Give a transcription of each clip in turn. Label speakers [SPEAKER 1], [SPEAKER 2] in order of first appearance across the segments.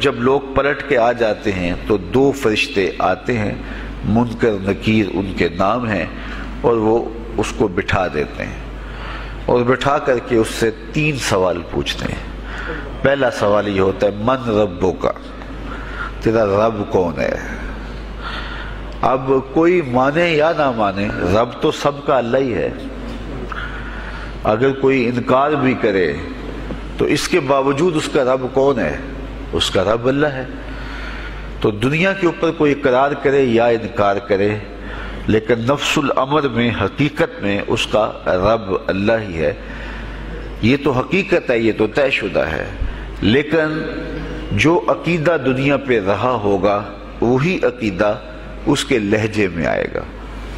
[SPEAKER 1] جب لوگ پلٹ کے آ جاتے ہیں تو 2 فرشتے آتے ہیں، منکر نکیر ان کے نام ہیں، اور وہ اس کو بٹھا دیتے ہیں اور بٹھا کر کے اس سے 3 سوال پوچھتے ہیں۔ پہلا سوال یہ ہوتا ہے من ربک، تیرا رب کون ہے؟ اب کوئی مانے یا نہ مانے، رب تو سب کا اللہ ہی ہے۔ اگر کوئی انکار بھی کرے تو اس کے باوجود اس کا رب کون ہے؟ اس کا رب اللہ ہے۔ تو دنیا کے اوپر کوئی اقرار کرے یا انکار کرے، لیکن نفس الامر میں، حقیقت میں اس کا رب اللہ ہی ہے۔ یہ تو حقیقت ہے، یہ تو طے شدہ ہے۔ لیکن جو عقیدہ دنیا پہ رہا ہوگا وہی عقیدہ اس کے لہجے میں آئے گا۔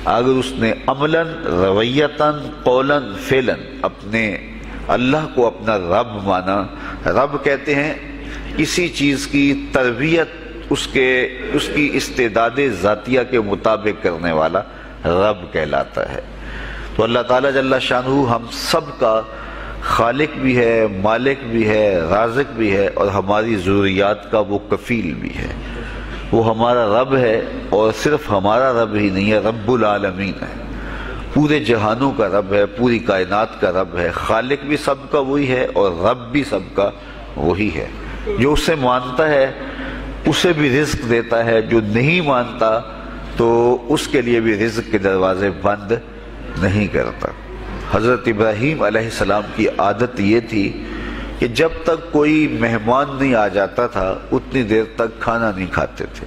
[SPEAKER 1] اگر اس نے عملاً، رویتاً، قولاً، فعلاً اپنے اللہ کو اپنا رب مانا، رب کہتے ہیں کسی چیز کی تربیت اس کی استعداد ذاتیہ کے مطابق کرنے والا رب کہلاتا ہے۔ تو اللہ تعالیٰ جل شانہ ہم سب کا خالق بھی ہے، مالک بھی ہے، رازق بھی ہے، اور ہماری ضروریات کا وہ کفیل بھی ہے۔ وہ ہمارا رب ہے، اور صرف ہمارا رب ہی نہیں ہے، رب العالمین ہے، پورے جہانوں کا رب ہے، پوری کائنات کا رب ہے۔ خالق بھی سب کا وہی ہے اور رب بھی سب کا وہی ہے۔ جو اسے مانتا ہے اسے بھی رزق دیتا ہے، جو نہیں مانتا تو اس کے لیے بھی رزق کے دروازے بند نہیں کرتا۔ حضرت ابراہیم علیہ السلام کی عادت یہ تھی کہ جب تک کوئی مہمان نہیں آ جاتا تھا اتنی دیر تک کھانا نہیں کھاتے تھے۔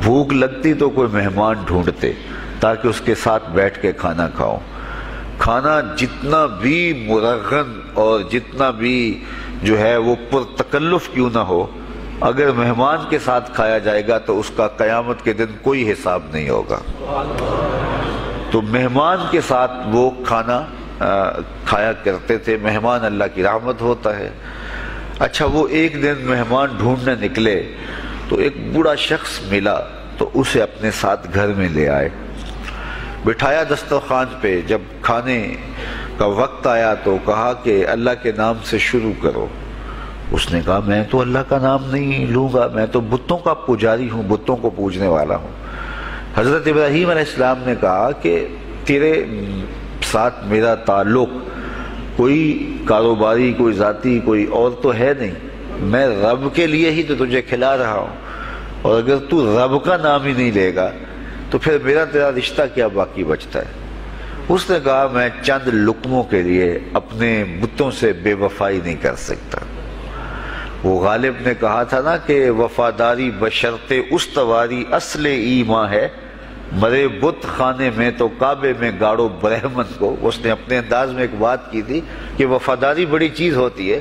[SPEAKER 1] بھوک لگتی تو کوئی مہمان ڈھونڈتے تاکہ اس کے ساتھ بیٹھ کے کھانا کھاؤ۔ کھانا جتنا بھی مرغن اور جتنا بھی جو ہے وہ پرتکلف کیوں نہ ہو، اگر مہمان کے ساتھ کھایا جائے گا تو اس کا قیامت کے دن کوئی حساب نہیں ہوگا۔ تو مہمان کے ساتھ وہ کھانا کھایا کرتے تھے۔ مہمان اللہ کی رحمت ہوتا ہے۔ اچھا، وہ ایک دن مہمان ڈھونڈنے نکلے تو ایک بوڑھا شخص ملا تو اسے اپنے ساتھ گھر میں لے آئے، بٹھایا دسترخوان پہ۔ جب کھانے کا وقت آیا تو کہا کہ اللہ کے نام سے شروع کرو۔ اس نے کہا میں تو اللہ کا نام نہیں لوں گا، میں تو بتوں کا پجاری ہوں، بتوں کو پوجنے والا ہوں۔ حضرت ابراہیم علیہ السلام نے کہا کہ تیرے ساتھ میرا تعلق کوئی کاروباری، کوئی ذاتی، کوئی اور تو ہے نہیں، میں رب کے لیے ہی تو تجھے کھلا رہا ہوں، اور اگر تو رب کا نام ہی نہیں لے گا تو پھر میرا تیرا رشتہ کیا باقی بچتا ہے؟ اس نے کہا میں چند لقموں کے لیے اپنے بتوں سے بے وفائی نہیں کر سکتا۔ وہ غالب نے کہا تھا نا کہ وفاداری بشرط استواری اصل ایمان ہے، مرے بت خانے میں تو کعبے میں گاڑو برہمن کو۔ اس نے اپنے انداز میں ایک بات کی تھی کہ وفاداری بڑی چیز ہوتی ہے،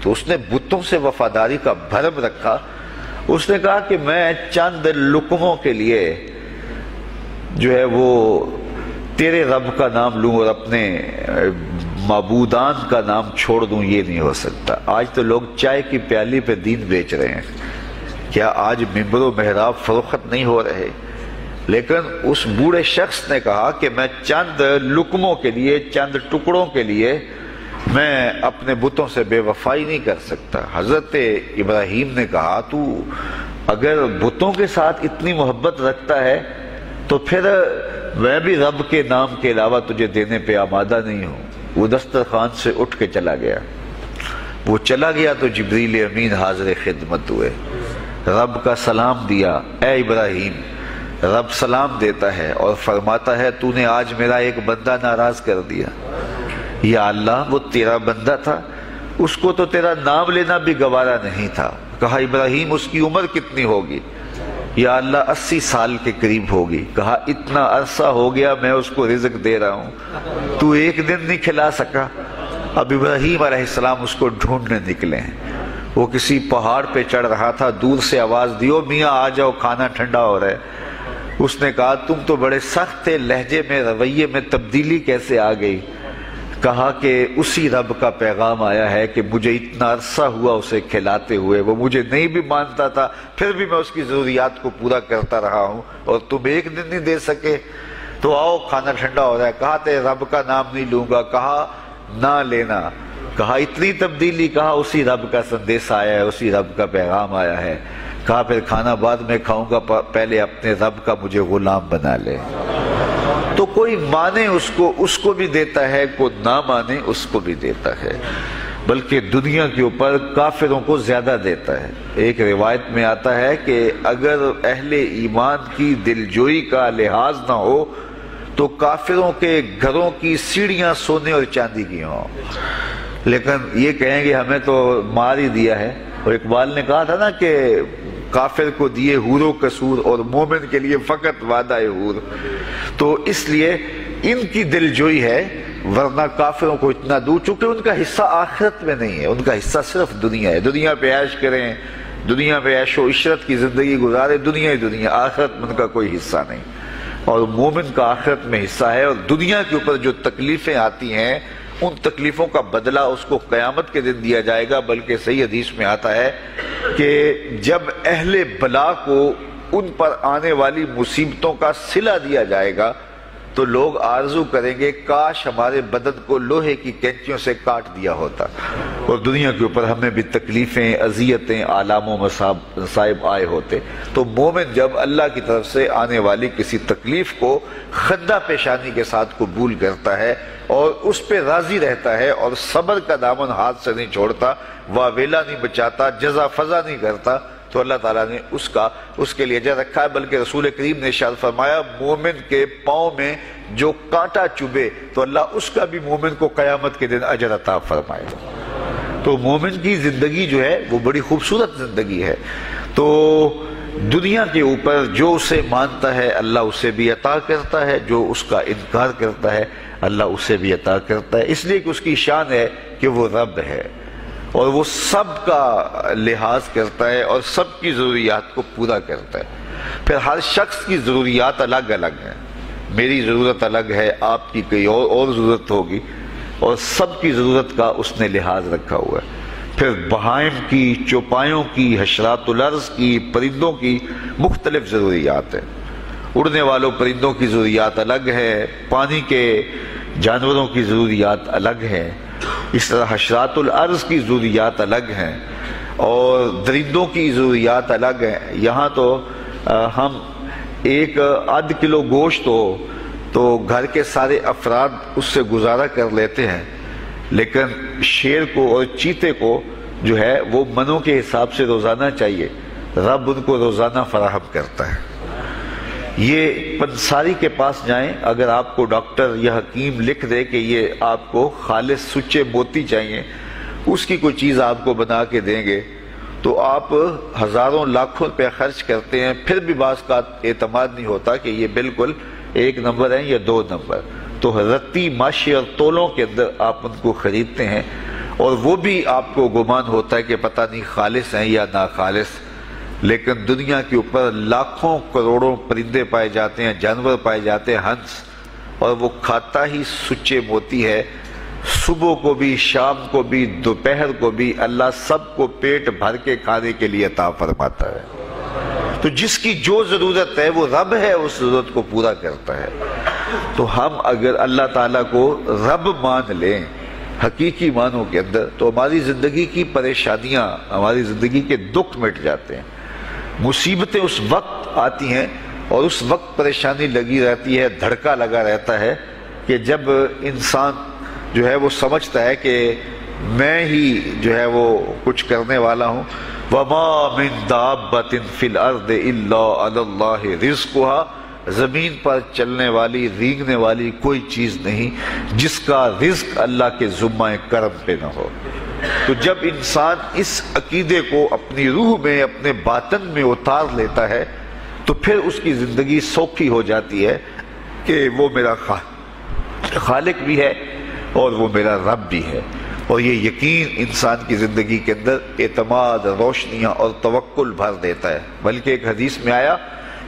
[SPEAKER 1] تو اس نے بتوں سے وفاداری کا بھرم رکھا۔ اس نے کہا کہ میں چند لقموں کے لیے جو ہے وہ تیرے رب کا نام لوں اور اپنے معبودان کا نام چھوڑ دوں، یہ نہیں ہو سکتا۔ آج تو لوگ چائے کی پیالی پہ دین بیچ رہے ہیں، کیا آج ممبر و محراب فروخت نہیں ہو رہے؟ لیکن اس بوڑھے شخص نے کہا کہ میں چند لقموں کے لیے، چند ٹکڑوں کے لیے میں اپنے بتوں سے بے وفائی نہیں کر سکتا۔ حضرت ابراہیم نے کہا تو اگر بتوں کے ساتھ اتنی محبت رکھتا ہے تو پھر میں بھی رب کے نام کے علاوہ تجھے دینے پہ آمادہ نہیں ہوں۔ وہ دسترخوان سے اٹھ کے چلا گیا۔ وہ چلا گیا تو جبریل امین حاضر خدمت ہوئے، رب کا سلام دیا، اے ابراہیم۔ رب سلام دیتا ہے اور فرماتا ہے تو نے آج میرا ایک بندہ ناراض کر دیا۔ یا اللہ، وہ تیرا بندہ تھا، اس کو تو تیرا نام لینا بھی گوارا نہیں تھا۔ کہا ابراہیم اس کی عمر کتنی ہوگی؟ یا اللہ 80 سال کے قریب ہوگی۔ کہا اتنا عرصہ ہو گیا میں اس کو رزق دے رہا ہوں، تو ایک دن نہیں کھلا سکا۔ اب ابراہیم علیہ السلام اس کو ڈھونڈنے نکلے ہیں۔ وہ کسی پہاڑ پہ چڑھ رہا تھا، دور سے آواز دیو میاں آ جاؤ، کھانا ٹھنڈا ہو رہا ہے۔ اس نے کہا تم تو بڑے سخت تھے، لہجے میں، رویے میں تبدیلی کیسے آ گئی؟ کہا کہ اسی رب کا پیغام آیا ہے کہ مجھے اتنا عرصہ ہوا اسے کھلاتے ہوئے، وہ مجھے نہیں بھی مانتا تھا، پھر بھی میں اس کی ضروریات کو پورا کرتا رہا ہوں، اور تم ایک دن نہیں دے سکے، تو آؤ کھانا ٹھنڈا ہو رہا ہے۔ کہا تیرے رب کا نام نہیں لوں گا۔ کہا نہ لینا. کہا اتنی تبدیلی؟ کہا اسی رب کا سندیس آیا ہے، اسی رب کا پیغام آیا ہے. کہا پھر کھانا بعد میں کھاؤں گا، پہلے اپنے رب کا مجھے غلام بنا لے. تو کوئی مانے اس کو بھی دیتا ہے، کوئی نہ مانے اس کو بھی دیتا ہے، بلکہ دنیا کے اوپر کافروں کو زیادہ دیتا ہے. ایک روایت میں آتا ہے کہ اگر اہل ایمان کی دلجوئی کا لحاظ نہ ہو تو کافروں کے گھروں کی سیڑھیاں سونے اور چاندی کی ہوں، لیکن یہ کہیں گے ہمیں تو مار ہی دیا ہے. اور اقبال نے کہا تھا نا کہ کافر کو دیے حور و قصور اور مومن کے لیے فقط وعدہ حور. تو اس لیے ان کی دلجوئی ہے، ورنہ کافروں کو اتنا دور، چونکہ ان کا حصہ آخرت میں نہیں ہے، ان کا حصہ صرف دنیا ہے. دنیا پہ عیش کریں، دنیا پہ عیش و عشرت کی زندگی گزارے، دنیا ہی دنیا، آخرت میں ان کا کوئی حصہ نہیں. اور مومن کا آخرت میں حصہ ہے. اور دنیا کے اوپر جو تکلیفیں آتی ہیں ان تکلیفوں کا بدلہ اس کو قیامت کے دن دیا جائے گا. بلکہ صحیح حدیث میں آتا ہے کہ جب اہل بلا کو ان پر آنے والی مصیبتوں کا صلہ دیا جائے گا تو لوگ آرزو کریں گے کاش ہمارے بدن کو لوہے کی کینچیوں سے کاٹ دیا ہوتا. اور دنیا کے اوپر ہمیں بھی تکلیفیں، اذیتیں، آلام و مصائب آئے ہوتے. تو مومن جب اللہ کی طرف سے آنے والی کسی تکلیف کو خندہ پیشانی کے ساتھ قبول کرتا ہے اور اس پہ راضی رہتا ہے اور صبر کا دامن ہاتھ سے نہیں چھوڑتا، واویلا نہیں بچاتا، جزا فضا نہیں کرتا، تو اللہ تعالیٰ نے اس کے لیے اجر رکھا ہے. بلکہ رسول کریم نے ارشاد فرمایا مومن کے پاؤں میں جو کانٹا چبھے تو اللہ اس کا بھی مومن کو قیامت کے دن اجر عطا فرمائے. تو مومن کی زندگی جو ہے وہ بڑی خوبصورت زندگی ہے. تو دنیا کے اوپر جو اسے مانتا ہے اللہ اسے بھی عطا کرتا ہے، جو اس کا انکار کرتا ہے اللہ اسے بھی عطا کرتا ہے. اس لیے کہ اس کی شان ہے کہ وہ رب ہے اور وہ سب کا لحاظ کرتا ہے اور سب کی ضروریات کو پورا کرتا ہے. پھر ہر شخص کی ضروریات الگ الگ ہیں. میری ضرورت الگ ہے، آپ کی کوئی اور ضرورت ہوگی، اور سب کی ضرورت کا اس نے لحاظ رکھا ہوا ہے. پھر بہائم کی، چوپایوں کی، حشرات الارض کی، پرندوں کی مختلف ضروریات ہیں. اڑنے والوں پرندوں کی ضروریات الگ ہے، پانی کے جانوروں کی ضروریات الگ ہیں، اس طرح حشرات الارض کی ضروریات الگ ہیں اور درندوں کی ضروریات الگ ہیں. یہاں تو ہم ایک آدھ کلو گوشت ہو تو گھر کے سارے افراد اس سے گزارا کر لیتے ہیں، لیکن شیر کو اور چیتے کو جو ہے وہ منوں کے حساب سے روزانہ چاہیے. رب ان کو روزانہ فراہم کرتا ہے. یہ پنساری کے پاس جائیں، اگر آپ کو ڈاکٹر یا حکیم لکھ دے کہ یہ آپ کو خالص سچے موتی چاہیے، اس کی کوئی چیز آپ کو بنا کے دیں گے تو آپ ہزاروں لاکھوں روپے خرچ کرتے ہیں، پھر بھی بعض کا اعتماد نہیں ہوتا کہ یہ بالکل 1 نمبر ہے یا 2 نمبر. تو رتی ماشی اور تولوں کے اندر آپ ان کو خریدتے ہیں اور وہ بھی آپ کو گمان ہوتا ہے کہ پتہ نہیں خالص ہیں یا ناخالص. لیکن دنیا کے اوپر لاکھوں کروڑوں پرندے پائے جاتے ہیں، جانور پائے جاتے ہیں، ہنس، اور وہ کھاتا ہی سچے موتی ہے. صبح کو بھی، شام کو بھی، دوپہر کو بھی اللہ سب کو پیٹ بھر کے کھانے کے لیے عطا فرماتا ہے. تو جس کی جو ضرورت ہے وہ رب ہے، اس ضرورت کو پورا کرتا ہے. تو ہم اگر اللہ تعالیٰ کو رب مان لیں حقیقی معنوں کے اندر تو ہماری زندگی کی پریشانیاں، ہماری زندگی کے دکھ مٹ جاتے ہیں. مصیبتیں اس وقت آتی ہیں اور اس وقت پریشانی لگی رہتی ہے، دھڑکا لگا رہتا ہے کہ جب انسان جو ہے وہ سمجھتا ہے کہ میں ہی جو ہے وہ کچھ کرنے والا ہوں. وَمَا مِن دَابَّةٍ فِي الْأَرْضِ إِلَّا عَلَى اللَّهِ رِزْقُهَا، زمین پر چلنے والی، رینگنے والی کوئی چیز نہیں جس کا رزق اللہ کے ذمہ کرم پہ نہ ہو. تو جب انسان اس عقیدے کو اپنی روح میں، اپنے باطن میں اتار لیتا ہے تو پھر اس کی زندگی سوکھی ہو جاتی ہے کہ وہ میرا خالق بھی ہے اور وہ میرا رب بھی ہے. اور یہ یقین انسان کی زندگی کے اندر اعتماد، روشنیاں اور توکل بھر دیتا ہے. بلکہ ایک حدیث میں آیا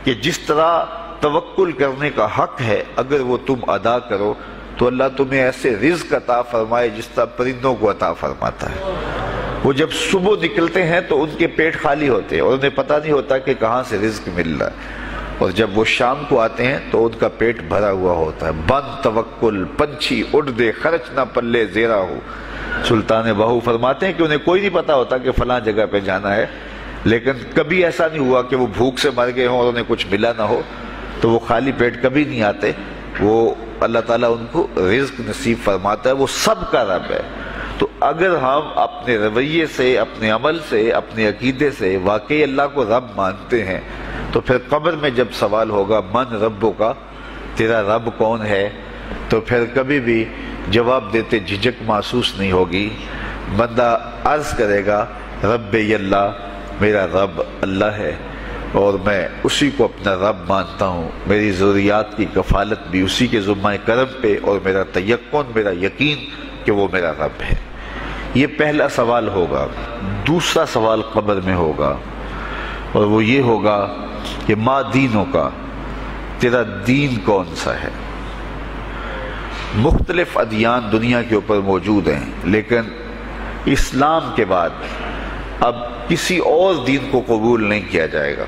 [SPEAKER 1] کہ جس طرح توکل کرنے کا حق ہے اگر وہ تم ادا کرو تو اللہ تمہیں ایسے رزق عطا فرمائے جس طرح پرندوں کو عطا فرماتا ہے. وہ جب صبح نکلتے ہیں تو ان کے پیٹ خالی ہوتے ہیں اور انہیں پتہ نہیں ہوتا کہ کہاں سے رزق مل رہا ہے. اور جب وہ شام کو آتے ہیں تو ان کا پیٹ بھرا ہوا ہوتا ہے. بند توکل پنچھی اڑ دے خرچ نہ پلے زیرا ہو. سلطان باہو فرماتے ہیں کہ انہیں کوئی نہیں پتا ہوتا کہ فلاں جگہ پہ جانا ہے، لیکن کبھی ایسا نہیں ہوا کہ وہ بھوک سے مر گئے ہوں اور انہیں کچھ ملا نہ ہو، تو وہ خالی پیٹ کبھی نہیں آتے. وہ اللہ تعالیٰ ان کو رزق نصیب فرماتا ہے، وہ سب کا رب ہے. تو اگر ہم اپنے رویے سے، اپنے عمل سے، اپنے عقیدے سے واقعی اللہ کو رب مانتے ہیں، تو پھر قبر میں جب سوال ہوگا من ربوں کا، تیرا رب کون ہے، تو پھر کبھی بھی جواب دیتے جھجک محسوس نہیں ہوگی. بندہ عرض کرے گا رب اللہ، میرا رب اللہ ہے اور میں اسی کو اپنا رب مانتا ہوں. میری ضروریات کی کفالت بھی اسی کے ذمہ کرم پہ، اور میرا تیقن، میرا یقین کہ وہ میرا رب ہے. یہ پہلا سوال ہوگا. دوسرا سوال قبر میں ہوگا، اور وہ یہ ہوگا کہ ما دینوں کا، تیرا دین کون سا ہے. مختلف ادیان دنیا کے اوپر موجود ہیں، لیکن اسلام کے بعد اب کسی اور دین کو قبول نہیں کیا جائے گا.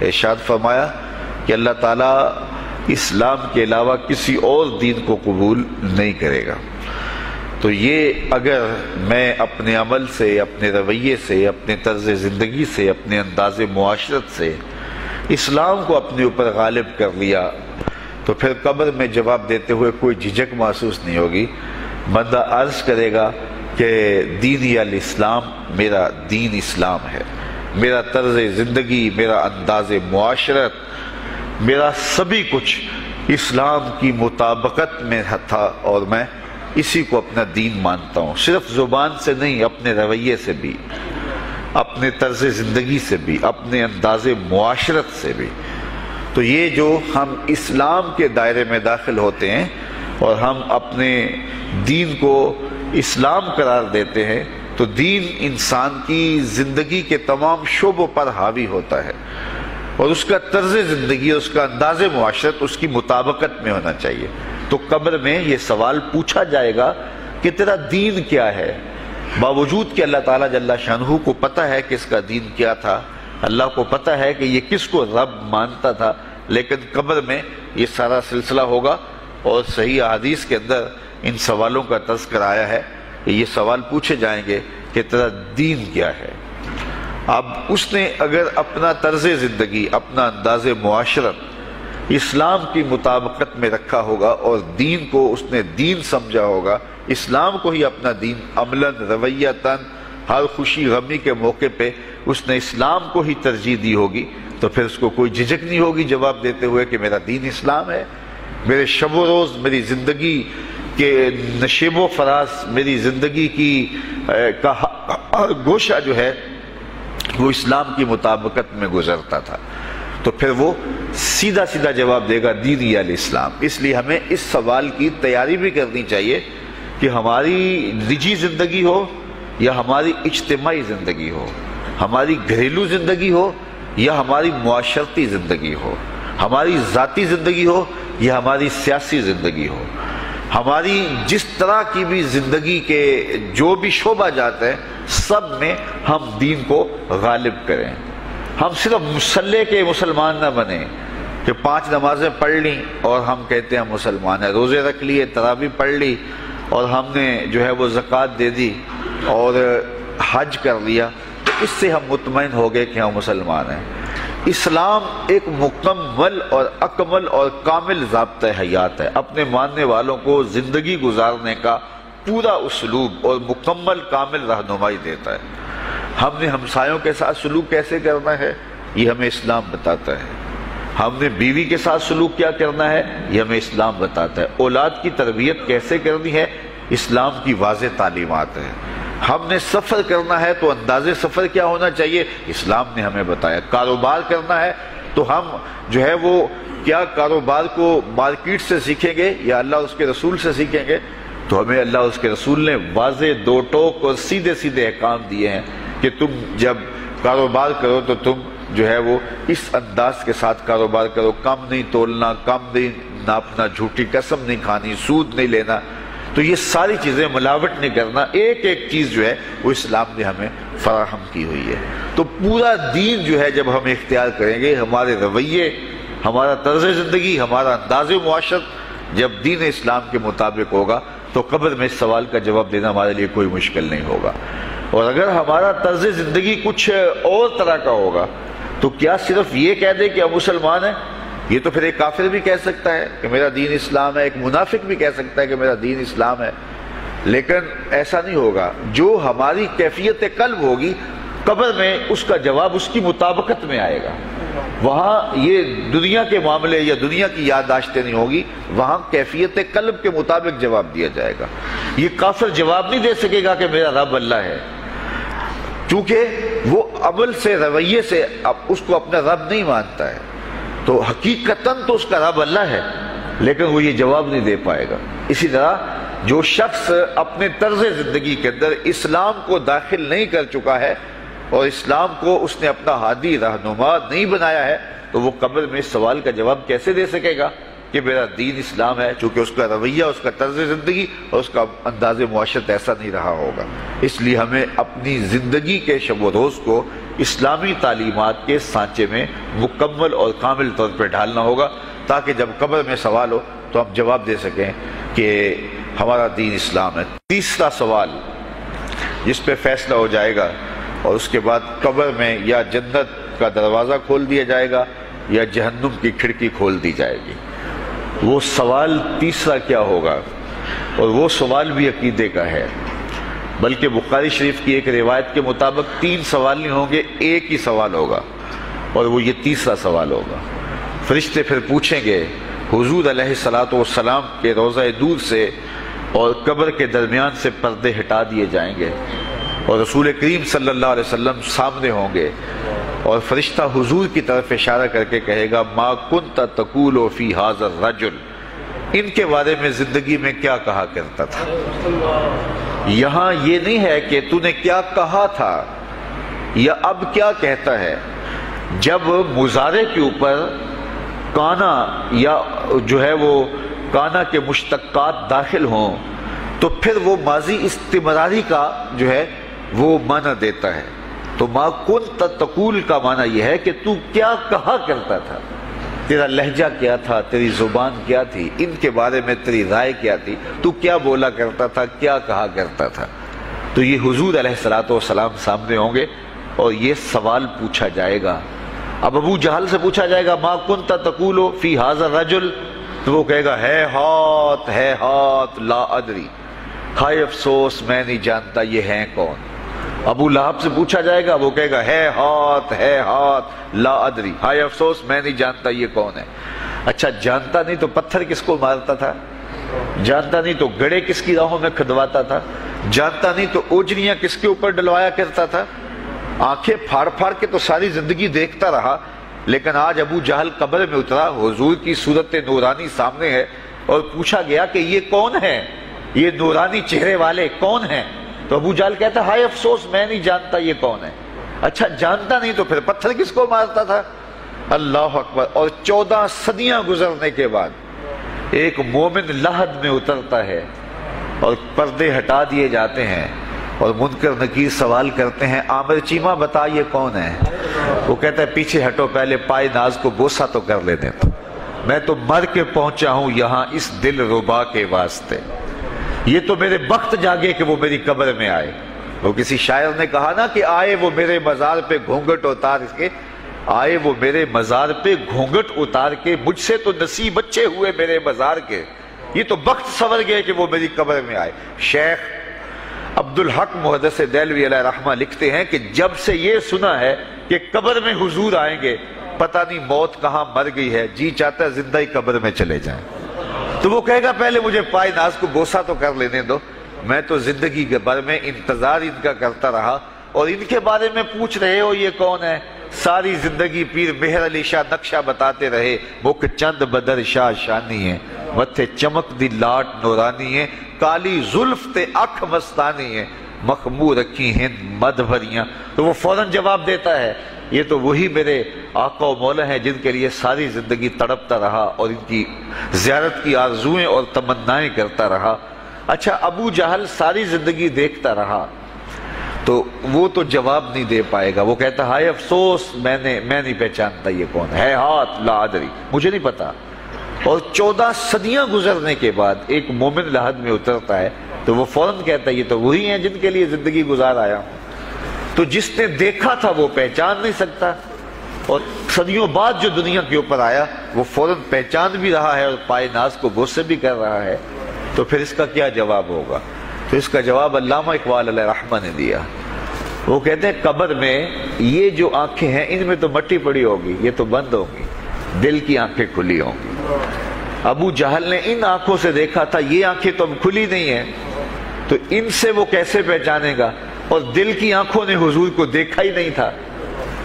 [SPEAKER 1] ارشاد فرمایا کہ اللہ تعالیٰ اسلام کے علاوہ کسی اور دین کو قبول نہیں کرے گا. تو یہ اگر میں اپنے عمل سے، اپنے رویے سے، اپنے طرز زندگی سے، اپنے انداز معاشرت سے اسلام کو اپنے اوپر غالب کر لیا، تو پھر قبر میں جواب دیتے ہوئے کوئی جھجک محسوس نہیں ہوگی. بندہ عرض کرے گا کہ دینی الاسلام، میرا دین اسلام ہے، میرا طرز زندگی، میرا انداز معاشرت، میرا سبھی کچھ اسلام کی مطابقت میں تھا، اور میں اسی کو اپنا دین مانتا ہوں. صرف زبان سے نہیں، اپنے رویے سے بھی، اپنے طرز زندگی سے بھی، اپنے انداز معاشرت سے بھی. تو یہ جو ہم اسلام کے دائرے میں داخل ہوتے ہیں اور ہم اپنے دین کو اسلام قرار دیتے ہیں، تو دین انسان کی زندگی کے تمام شعبوں پر حاوی ہوتا ہے، اور اس کا طرز زندگی، اس کا انداز معاشرت اس کی مطابقت میں ہونا چاہیے. تو قبر میں یہ سوال پوچھا جائے گا کہ تیرا دین کیا ہے. باوجود کہ اللہ تعالیٰ جل شانہ کو پتہ ہے کہ اس کا دین کیا تھا، اللہ کو پتہ ہے کہ یہ کس کو رب مانتا تھا، لیکن قبر میں یہ سارا سلسلہ ہوگا. اور صحیح احادیث کے اندر ان سوالوں کا تذکر آیا ہے کہ یہ سوال پوچھے جائیں گے کہ تیرا دین کیا ہے. اب اس نے اگر اپنا طرز زندگی، اپنا انداز معاشرت اسلام کی مطابقت میں رکھا ہوگا، اور دین کو اس نے دین سمجھا ہوگا، اسلام کو ہی اپنا دین عملاً، رویتاً، ہر خوشی غمی کے موقع پہ اس نے اسلام کو ہی ترجیح دی ہوگی، تو پھر اس کو کوئی جھجک نہیں ہوگی جواب دیتے ہوئے کہ میرا دین اسلام ہے. میرے شب و روز، میری زندگی کے نشیب و فراز، میری زندگی کی کا گوشہ جو ہے وہ اسلام کی مطابقت میں گزرتا تھا. تو پھر وہ سیدھا سیدھا جواب دے گا دینی الاسلام. اس لیے ہمیں اس سوال کی تیاری بھی کرنی چاہیے کہ ہماری نجی زندگی ہو یا ہماری اجتماعی زندگی ہو، ہماری گھریلو زندگی ہو یا ہماری معاشرتی زندگی ہو، ہماری ذاتی زندگی ہو یا ہماری سیاسی زندگی ہو، ہماری جس طرح کی بھی زندگی کے جو بھی شعبہ جات ہیں، سب میں ہم دین کو غالب کریں. ہم صرف مسلح کے مسلمان نہ بنیں کہ 5 نمازیں پڑھ لیں اور ہم کہتے ہیں مسلمان ہیں، روزے رکھ لیے، تراویح پڑھ لی اور ہم نے جو ہے وہ زکوٰۃ دے دی اور حج کر لیا، تو اس سے ہم مطمئن ہو گئے کہ ہم مسلمان ہیں. اسلام ایک مکمل اور اکمل اور کامل ضابطہ حیات ہے. اپنے ماننے والوں کو زندگی گزارنے کا پورا اسلوب اور مکمل کامل رہنمائی دیتا ہے. ہم نے ہمسایوں کے ساتھ سلوک کیسے کرنا ہے، یہ ہمیں اسلام بتاتا ہے. ہم نے بیوی کے ساتھ سلوک کیا کرنا ہے، یہ ہمیں اسلام بتاتا ہے. اولاد کی تربیت کیسے کرنی ہے، اسلام کی واضح تعلیمات ہیں. ہم نے سفر کرنا ہے تو انداز سفر کیا ہونا چاہیے، اسلام نے ہمیں بتایا. کاروبار کرنا ہے تو ہم جو ہے وہ کیا کاروبار کو مارکیٹ سے سیکھیں گے یا اللہ اور اس کے رسول سے سیکھیں گے، تو ہمیں اللہ اور اس کے رسول نے واضح 2 ٹوک اور سیدھے سیدھے احکام دیے ہیں کہ تم جب کاروبار کرو تو تم جو ہے وہ اس انداز کے ساتھ کاروبار کرو، کم نہیں تولنا، کم نہیں ناپنا، جھوٹی قسم نہیں کھانی، سود نہیں لینا. تو یہ ساری چیزیں، ملاوٹ نہیں کرنا، ایک ایک چیز جو ہے وہ اسلام نے ہمیں فراہم کی ہوئی ہے. تو پورا دین جو ہے جب ہم اختیار کریں گے، ہمارے رویے، ہمارا طرز زندگی، ہمارا انداز معاشرت جب دین اسلام کے مطابق ہوگا تو قبر میں سوال کا جواب دینا ہمارے لیے کوئی مشکل نہیں ہوگا۔ اور اگر ہمارا طرز زندگی کچھ اور طرح کا ہوگا تو کیا صرف یہ کہہ دے کہ ہم مسلمان ہیں؟ یہ تو پھر ایک کافر بھی کہہ سکتا ہے کہ میرا دین اسلام ہے، ایک منافق بھی کہہ سکتا ہے کہ میرا دین اسلام ہے، لیکن ایسا نہیں ہوگا۔ جو ہماری کیفیت قلب ہوگی قبر میں اس کا جواب اس کی مطابقت میں آئے گا۔ وہاں یہ دنیا کے معاملے یا دنیا کی یادداشتیں نہیں ہوگی، وہاں کیفیت قلب کے مطابق جواب دیا جائے گا۔ یہ کافر جواب نہیں دے سکے گا کہ میرا رب اللہ ہے، کیونکہ وہ عمل سے، رویے سے اس کو اپنا رب نہیں مانتا ہے، تو حقیقتاً تو اس کا رب اللہ ہے، لیکن وہ یہ جواب نہیں دے پائے گا۔ اسی طرح جو شخص اپنے طرز زندگی کے اندر اسلام کو داخل نہیں کر چکا ہے اور اسلام کو اس نے اپنا ہادی رہنما نہیں بنایا ہے، تو وہ قبر میں سوال کا جواب کیسے دے سکے گا کہ میرا دین اسلام ہے، چونکہ اس کا رویہ، اس کا طرز زندگی اور اس کا انداز معاشرت ایسا نہیں رہا ہوگا۔ اس لیے ہمیں اپنی زندگی کے شب و روز کو اسلامی تعلیمات کے سانچے میں مکمل اور کامل طور پر ڈھالنا ہوگا، تاکہ جب قبر میں سوال ہو تو ہم جواب دے سکیں کہ ہمارا دین اسلام ہے۔ تیسرا سوال جس پہ فیصلہ ہو جائے گا، اور اس کے بعد قبر میں یا جنت کا دروازہ کھول دیا جائے گا یا جہنم کی کھڑکی کھول دی جائے گی، وہ سوال تیسرا کیا ہوگا؟ اور وہ سوال بھی عقیدے کا ہے، بلکہ بخاری شریف کی ایک روایت کے مطابق 3 سوال نہیں ہوں گے، ایک ہی سوال ہوگا، اور وہ یہ تیسرا سوال ہوگا۔ فرشتے پھر پوچھیں گے حضور علیہ الصلوۃ والسلام کے روضہ دور سے اور قبر کے درمیان سے پردے ہٹا دیے جائیں گے، اور رسول کریم صلی اللہ علیہ وسلم سامنے ہوں گے، اور فرشتہ حضور کی طرف اشارہ کر کے کہے گا ما کنت تقول فی ھذا الرجل، ان کے بارے میں زندگی میں کیا کہا کرتا تھا۔ یہاں یہ نہیں ہے کہ تو نے کیا کہا تھا یا اب کیا کہتا ہے۔ جب مضارع کے اوپر کانا یا جو ہے وہ کانا کے مشتقات داخل ہوں تو پھر وہ ماضی استمراری کا جو ہے وہ معنی دیتا ہے۔ تو ما کنت تقول کا معنی یہ ہے کہ تو کیا کہا کرتا تھا، تیرا لہجہ کیا تھا، تیری زبان کیا تھی، ان کے بارے میں تیری رائے کیا تھی، تو کیا بولا کرتا تھا، کیا کہا کرتا تھا۔ تو یہ حضور علیہ الصلوۃ والسلام سامنے ہوں گے اور یہ سوال پوچھا جائے گا۔ اب ابو جہل سے پوچھا جائے گا ما کنت تقول فی ھذا الرجل، تو وہ کہے گا ہے ہاتھ لا ادری، ہائے افسوس میں نہیں جانتا یہ ہیں کون۔ ابو لہب سے پوچھا جائے گا، وہ کہے گا ہے ہاتھ لا ادری، ہائے افسوس میں نہیں جانتا یہ کون ہے۔ اچھا جانتا نہیں تو پتھر کس کو مارتا تھا، جانتا نہیں تو گڑے کس کی راہوں میں کھدواتا تھا، جانتا نہیں تو اوجریاں کس کے اوپر ڈلوایا کرتا تھا۔ آنکھیں پھاڑ پھاڑ کے تو ساری زندگی دیکھتا رہا، لیکن آج ابو جہل قبر میں اترا، حضور کی صورت نورانی سامنے ہے، اور پوچھا گیا کہ یہ کون ہے، یہ نورانی چہرے والے کون ہیں؟ تو ابو جہل کہتا ہے ہائے افسوس میں نہیں جانتا یہ کون ہے۔ اچھا جانتا نہیں تو پھر پتھر کس کو مارتا تھا؟ اللہ اکبر۔ اور 14 صدیاں گزرنے کے بعد ایک مومن لحد میں اترتا ہے اور پردے ہٹا دیے جاتے ہیں، اور منکر نکیر سوال کرتے ہیں عامر چیمہ بتا یہ کون ہے؟ وہ کہتا ہے پیچھے ہٹو، پہلے پائے ناز کو بوسہ تو کر لینے دو، میں تو مر کے پہنچا ہوں یہاں اس دل ربا کے واسطے، یہ تو میرے بخت جاگے کہ وہ میری قبر میں آئے۔ وہ کسی شاعر نے کہا نا کہ آئے وہ میرے مزار پہ گھونگھٹ اتار کے، آئے وہ میرے مزار پہ گھونگھٹ اتار کے، مجھ سے تو نصیب اچھے ہوئے میرے مزار کے، یہ تو بخت سور گئے کہ وہ میری قبر میں آئے۔ شیخ عبدالحق محدث دہلوی علیہ رحمہ لکھتے ہیں کہ جب سے یہ سنا ہے کہ قبر میں حضور آئیں گے، پتہ نہیں موت کہاں مر گئی ہے، جی چاہتا ہے زندہ ہی قبر میں چلے جائیں۔ تو وہ کہے گا پہلے مجھے پائے ناز کو بوسہ تو کر لینے دو، میں تو زندگی کے بھر میں انتظار ان کا کرتا رہا، اور ان کے بارے میں پوچھ رہے ہو یہ کون ہے؟ ساری زندگی پیر مہر علی شاہ نقشہ بتاتے رہے، مکھ چند بدر شاہ شانی ہے، متھے چمک دی لاٹ نورانی ہے، کالی زلف تے اکھ مستانی ہے، مخمور رکھی ہیں مد بھریاں۔ تو وہ فوراً جواب دیتا ہے یہ تو وہی میرے آقا و مولا ہیں جن کے لیے ساری زندگی تڑپتا رہا اور ان کی زیارت کی آرزوئیں اور تمنائیں کرتا رہا۔ اچھا ابو جہل ساری زندگی دیکھتا رہا، تو وہ تو جواب نہیں دے پائے گا، وہ کہتا ہائے افسوس میں نہیں پہچانتا یہ کون ہے، ہاتھ لا ادری، مجھے نہیں پتا۔ اور 14 صدیاں گزرنے کے بعد ایک مومن لحد میں اترتا ہے تو وہ فوراً کہتا ہے یہ تو وہی ہیں جن کے لیے زندگی گزار آیا ہوں۔ تو جس نے دیکھا تھا وہ پہچان نہیں سکتا، اور صدیوں بعد جو دنیا کے اوپر آیا وہ فوراً پہچان بھی رہا ہے اور پائے ناز کو بوسے بھی کر رہا ہے، تو پھر اس کا کیا جواب ہوگا؟ تو اس کا جواب علامہ اقبال علیہ رحمہ نے دیا۔ وہ کہتے ہیں قبر میں یہ جو آنکھیں ہیں ان میں تو مٹی پڑی ہوگی، یہ تو بند ہوگی، دل کی آنکھیں کھلی ہوں گی۔ ابو جہل نے ان آنکھوں سے دیکھا تھا، یہ آنکھیں تو اب کھلی نہیں ہیں، تو ان سے وہ کیسے پہچانے گا؟ اور دل کی آنکھوں نے حضور کو دیکھا ہی نہیں تھا۔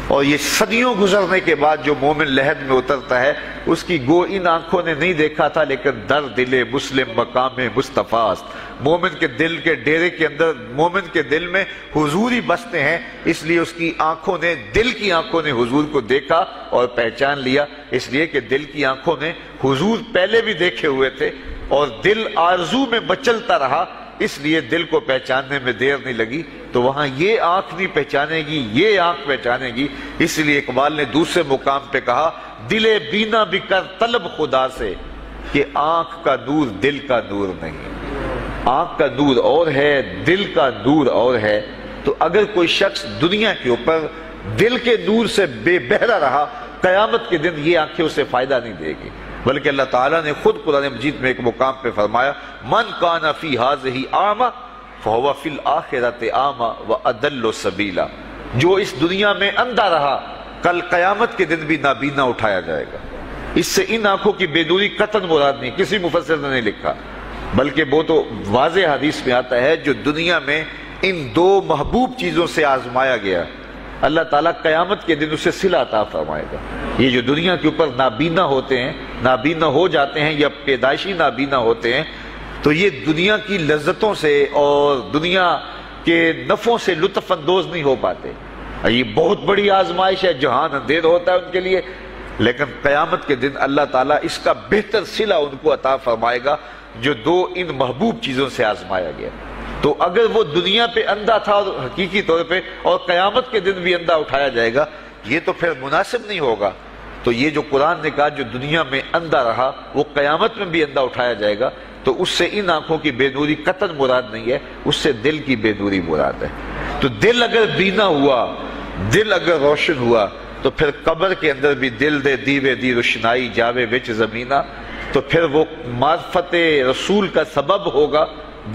[SPEAKER 1] اور یہ صدیوں گزرنے کے بعد جو مومن لحد میں اترتا ہے اس کی گو ان آنکھوں نے نہیں دیکھا تھا، لیکن در دل مسلم مقام مصطفیٰ است، مومن کے دل کے ڈیرے کے اندر مومن کے دل میں حضور ہی بستے ہیں، اس لیے اس کی آنکھوں نے، دل کی آنکھوں نے حضور کو دیکھا اور پہچان لیا، اس لیے کہ دل کی آنکھوں نے حضور پہلے بھی دیکھے ہوئے تھے اور دل آرزو میں مچلتا رہا، اس لیے دل کو پہچاننے میں دیر نہیں لگی۔ تو وہاں یہ آنکھ نہیں پہچانے گی، یہ آنکھ پہچانے گی، اس لیے اقبال نے دوسرے مقام پہ کہا دل بینا بھی کر طلب خدا سے کہ آنکھ کا نور دل کا نور نہیں۔ آنکھ کا نور اور ہے، دل کا نور اور ہے۔ تو اگر کوئی شخص دنیا کے اوپر دل کے نور سے بے بہرا رہا، قیامت کے دن یہ آنکھیں اسے فائدہ نہیں دے گی، بلکہ اللہ تعالیٰ نے خود قرآن مجید میں ایک مقام پہ فرمایا من کان فی ہذہ اعمی فہو فی الآخرۃ اعمی واضل سبیلا، جو اس دنیا میں اندھا رہا کل قیامت کے دن بھی نابینا اٹھایا جائے گا۔ اس سے ان آنکھوں کی بے نوری قطعاً مراد نہیں، کسی مفسر نے نہیں لکھا، بلکہ وہ تو واضح حدیث میں آتا ہے جو دنیا میں ان دو محبوب چیزوں سے آزمایا گیا، اللہ تعالیٰ قیامت کے دن اسے صلہ عطا فرمائے گا۔ یہ جو دنیا کے اوپر نابینا ہوتے ہیں، نابینا ہو جاتے ہیں یا پیدائشی نابینا ہوتے ہیں، تو یہ دنیا کی لذتوں سے اور دنیا کے نفعوں سے لطف اندوز نہیں ہو پاتے۔ یہ بہت بڑی آزمائش ہے، جہان اندھیر ہوتا ہے ان کے لیے، لیکن قیامت کے دن اللہ تعالیٰ اس کا بہتر صلہ ان کو عطا فرمائے گا جو دو ان محبوب چیزوں سے آزمایا گیا۔ تو اگر وہ دنیا پہ اندھا تھا اور حقیقی طور پہ، اور قیامت کے دن بھی اندھا اٹھایا جائے گا، یہ تو پھر مناسب نہیں ہوگا۔ تو یہ جو قرآن نے کہا جو دنیا میں اندھا رہا وہ قیامت میں بھی اندھا اٹھایا جائے گا، تو اس سے ان آنکھوں کی بے نوری قطعاً مراد نہیں ہے، اس سے دل کی بے نوری مراد ہے۔ تو دل اگر بینا ہوا، دل اگر روشن ہوا، تو پھر قبر کے اندر بھی دل دے دیوے دی روشنائی جاوے وچ زمینہ، تو پھر وہ معرفت رسول کا سبب ہوگا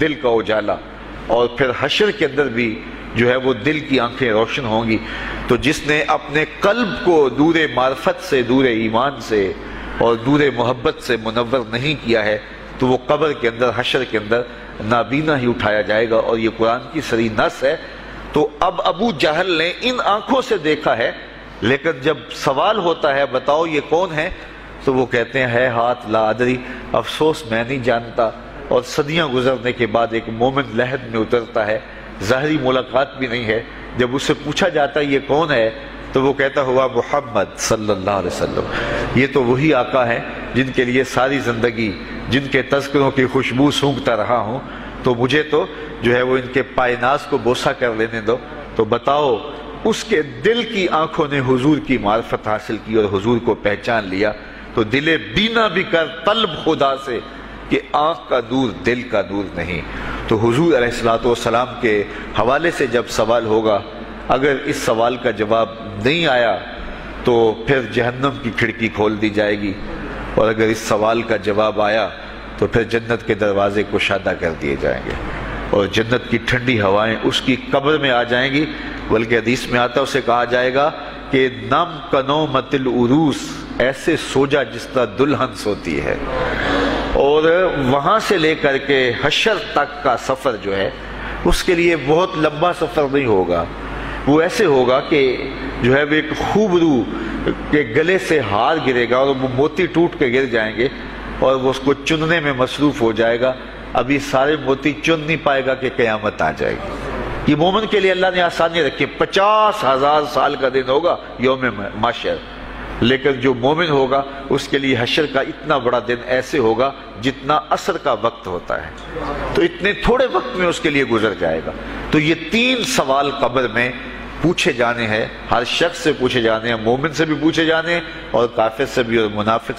[SPEAKER 1] دل کا اجالا، اور پھر حشر کے اندر بھی جو ہے وہ دل کی آنکھیں روشن ہوں گی۔ تو جس نے اپنے قلب کو نور معرفت سے، نور ایمان سے اور نور محبت سے منور نہیں کیا ہے، تو وہ قبر کے اندر، حشر کے اندر نابینا ہی اٹھایا جائے گا، اور یہ قرآن کی صریح نص ہے۔ تو اب ابو جہل نے ان آنکھوں سے دیکھا ہے، لیکن جب سوال ہوتا ہے بتاؤ یہ کون ہے، تو وہ کہتے ہیں ہے ہاتھ لا ادری، افسوس میں نہیں جانتا۔ اور صدیاں گزرنے کے بعد ایک مومن لحد میں اترتا ہے، ظاہری ملاقات بھی نہیں ہے، جب اس سے پوچھا جاتا ہے یہ کون ہے، تو وہ کہتا ہوا محمد صلی اللہ علیہ وسلم، یہ تو وہی آقا ہے جن کے لیے ساری زندگی، جن کے تذکروں کی خوشبو سونگھتا رہا ہوں، تو مجھے تو جو ہے وہ ان کے پائے ناز کو بوسہ کر لینے دو۔ تو بتاؤ اس کے دل کی آنکھوں نے حضور کی معرفت حاصل کی اور حضور کو پہچان لیا، تو دل بینا بھی کر طلب خدا سے کہ آنکھ کا نور دل کا نور نہیں۔ تو حضور علیہ السلام کے حوالے سے جب سوال ہوگا، اگر اس سوال کا جواب نہیں آیا تو پھر جہنم کی کھڑکی کھول دی جائے گی، اور اگر اس سوال کا جواب آیا تو پھر جنت کے دروازے کشادہ کر دیے جائیں گے، اور جنت کی ٹھنڈی ہوائیں اس کی قبر میں آ جائیں گی، بلکہ حدیث میں آتا ہے اسے کہا جائے گا کہ نم کنومت العروس، ایسے سو جا جس طرح دلہن سوتی ہے۔ اور وہاں سے لے کر کے حشر تک کا سفر جو ہے اس کے لیے بہت لمبا سفر نہیں ہوگا، وہ ایسے ہوگا کہ جو ہے وہ ایک خوبرو کے گلے سے ہار گرے گا اور وہ موتی ٹوٹ کے گر جائیں گے، اور وہ اس کو چننے میں مصروف ہو جائے گا، ابھی سارے موتی چن نہیں پائے گا کہ قیامت آ جائے گی۔ یہ مومن کے لیے اللہ نے آسانی رکھی، 50,000 سال کا دن ہوگا یوم محشر، لیکن جو مومن ہوگا اس کے لیے حشر کا اتنا بڑا دن ایسے ہوگا جتنا عصر کا وقت ہوتا ہے، تو اتنے تھوڑے وقت میں اس کے لیے گزر جائے گا۔ تو یہ 3 سوال قبر میں پوچھے جانے ہیں، ہر شخص سے پوچھے جانے ہیں، مومن سے بھی پوچھے جانے ہیں اور کافر سے بھی اور منافق سے